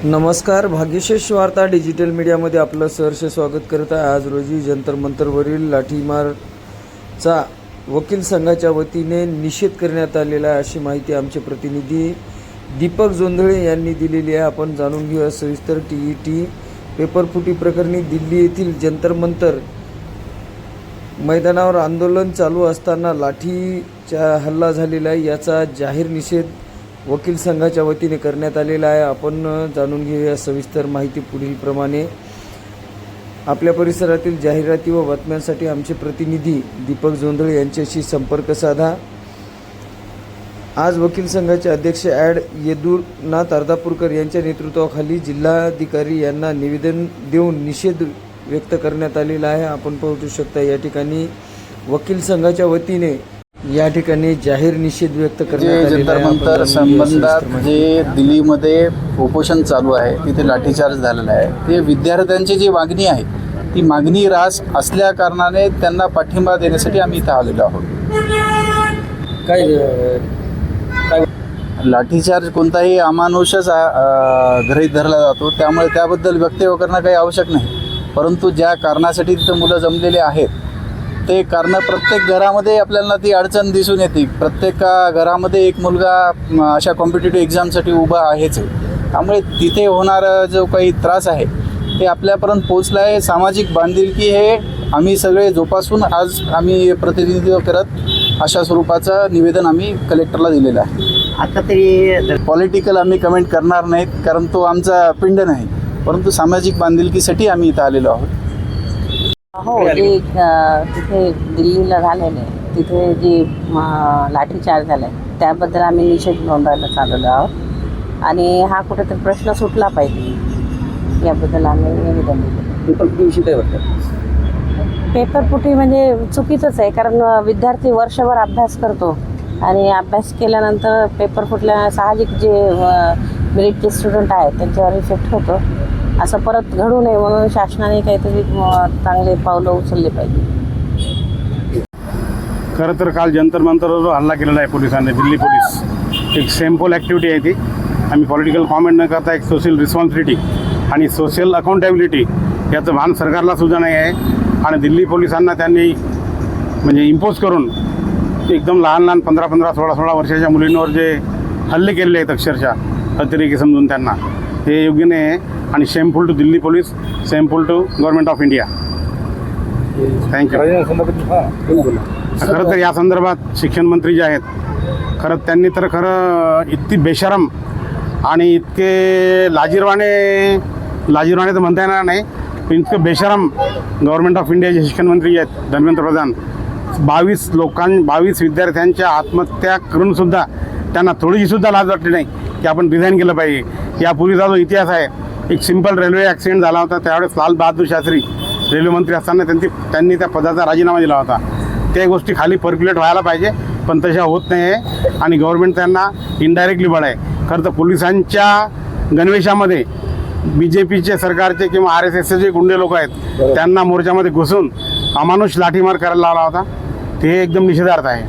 नमस्कार, भाग्यशेष वार्ता डिजिटल मीडियामध्ये आपलं सहर्ष स्वागत करत आहे। आज रोजी जंतर मंतरवरील लाठीमारचा वकील संघाच्या वतीने निषेध करण्यात आलेला आहे, अशी माहिती आमचे प्रतिनिधी दीपक जोंधळे यांनी दिलेली आहे। आपण जाणून घेऊया सविस्तर। टीईटी पेपरफुटी प्रकरणी दिल्ली येथील जंतर मंतर मैदानावर आंदोलन चालू असताना लाठीचा हल्ला झालेला आहे, याचा जाहीर निषेध वकील संघाच्या वतीने करण्यात आलेला आहे। आपण जाणून घेऊया सविस्तर माहिती पुढील प्रमाणे। आपल्या परिसरातील जाहिराती व बातम्यांसाठी आमचे प्रतिनिधी दीपक जोंधळे यांच्याशी संपर्क साधा। आज वकील संघाचे अध्यक्ष ॲड यदुनाथ अर्धापूरकर यांच्या नेतृत्वाखाली जिल्हाधिकारी यांना निवेदन देऊन निषेध व्यक्त करण्यात आलेला आहे। आपण पाहू शकता या ठिकाणी वकील संघाच्या वतीने या ठिकाणी जाहीर निषेध व्यक्त करण्यात आलेला आहे। जंतर संबंधात जे दिल्लीमध्ये उपोषण चालू आहे, तिथे लाठीचार्ज झालेला आहे, ते विद्यार्थ्यांची जी मागणी आहे ती मागणी रास असल्या कारणाने त्यांना पाठिंबा देण्यासाठी आम्ही इथं आलेलो आहोत। काय लाठीचार्ज कोणताही अमानुषच गृहीत धरला जातो, त्यामुळे त्याबद्दल वक्तव्य करणं काही आवश्यक नाही। परंतु ज्या कारणासाठी तिथं मुलं जमलेले आहेत ते कारण प्रत्येक घरामध्ये आपल्याला ती अडचण दिसून येते। प्रत्येक घरामध्ये एक मुलगा अशा कॉम्पिटिटिव्ह एक्झामसाठी उभा आहेच आहे, त्यामुळे तिथे होणारा जो काही त्रास आहे ते आपल्यापर्यंत पोचला आहे। सामाजिक बांधिलकी हे आम्ही सगळे जोपासून आज आम्ही प्रतिनिधित्व करत अशा स्वरूपाचं निवेदन आम्ही कलेक्टरला दिलेलं आहे। आता तरी पॉलिटिकल आम्ही कमेंट करणार नाहीत, कारण तो आमचा पिंड नाही, परंतु सामाजिक बांधिलकीसाठी आम्ही इथं आलेलो आहोत। हो, जे तिथे दिल्लीला झालेले तिथे जे लाठीचार्ज झाला आहे त्याबद्दल आम्ही निषेध नोंदवायला चाललेलो आहोत आणि हा कुठेतरी प्रश्न सुटला पाहिजे याबद्दल आम्ही निवेदन दिलं। पेपरफुटीविषयी काय वाटतं? पेपरफुटी म्हणजे चुकीचंच आहे, कारण विद्यार्थी वर्षभर अभ्यास करतो आणि अभ्यास केल्यानंतर पेपर फुटल्या साहजिक जे मेरिटचे स्टुडंट आहेत त्यांच्यावर इफेक्ट होतो। असं परत घडू नये म्हणून शासनाने काहीतरी चांगले पावलं उचलले पाहिजे। खरं तर काल जंतर मंतरवर जो हल्ला केलेला आहे पोलिसांनी, दिल्ली पोलीस, एक सेमफुल ॲक्टिव्हिटी आहे ती। आम्ही पॉलिटिकल कॉमेंट न करता एक सोशल रिस्पॉन्सिबिलिटी आणि सोशल अकाउंटेबिलिटी याचं भान सरकारला सुद्धा नाही आहे। आणि दिल्ली पोलिसांना त्यांनी म्हणजे इम्पोज करून एकदम लहान लहान 15-15, 16-16 वर्षाच्या मुलींवर जे हल्ले केलेले आहेत अक्षरशः अतिरेकी समजून त्यांना, हे योग्य नाही आहे आणि shameful to Delhi police, shameful to government of India. Thank you. खरं तर या संदर्भात शिक्षण मंत्री जे आहेत, खरं त्यांनी तर खरं इतकी बेशरम आणि इतके लाजिरवाणे तर म्हणता येणार नाही, पण इतकं बेशरम गव्हर्नमेंट ऑफ इंडियाचे शिक्षण मंत्री आहेत धर्मेंद्र प्रधान, 22 विद्यार्थ्यांच्या आत्महत्या करूनसुद्धा त्यांना थोडीशीसुद्धा लाज वाटली नाही की आपण रिझाईन केलं पाहिजे। यापूर्वीचा जो इतिहास आहे, एक सिंपल रेल्वे ॲक्सिडेंट झाला होता, त्यावेळेस लाल बहादूर शास्त्री रेल्वे मंत्री असताना त्यांनी त्या पदाचा राजीनामा दिला होता। त्या गोष्टी खाली पर्क्युलेट व्हायला पाहिजे, पण तशा होत नाही आहे आणि गव्हर्नमेंट त्यांना इनडायरेक्टली बळ आहे। खरं तर पोलिसांच्या गणवेशामध्ये BJPचे सरकारचे किंवा RSSचे जे गुंडे लोक आहेत त्यांना मोर्चामध्ये घुसून अमानुष लाठीमार करायला लावला होता, ते एकदम निषेधार्थ आहे।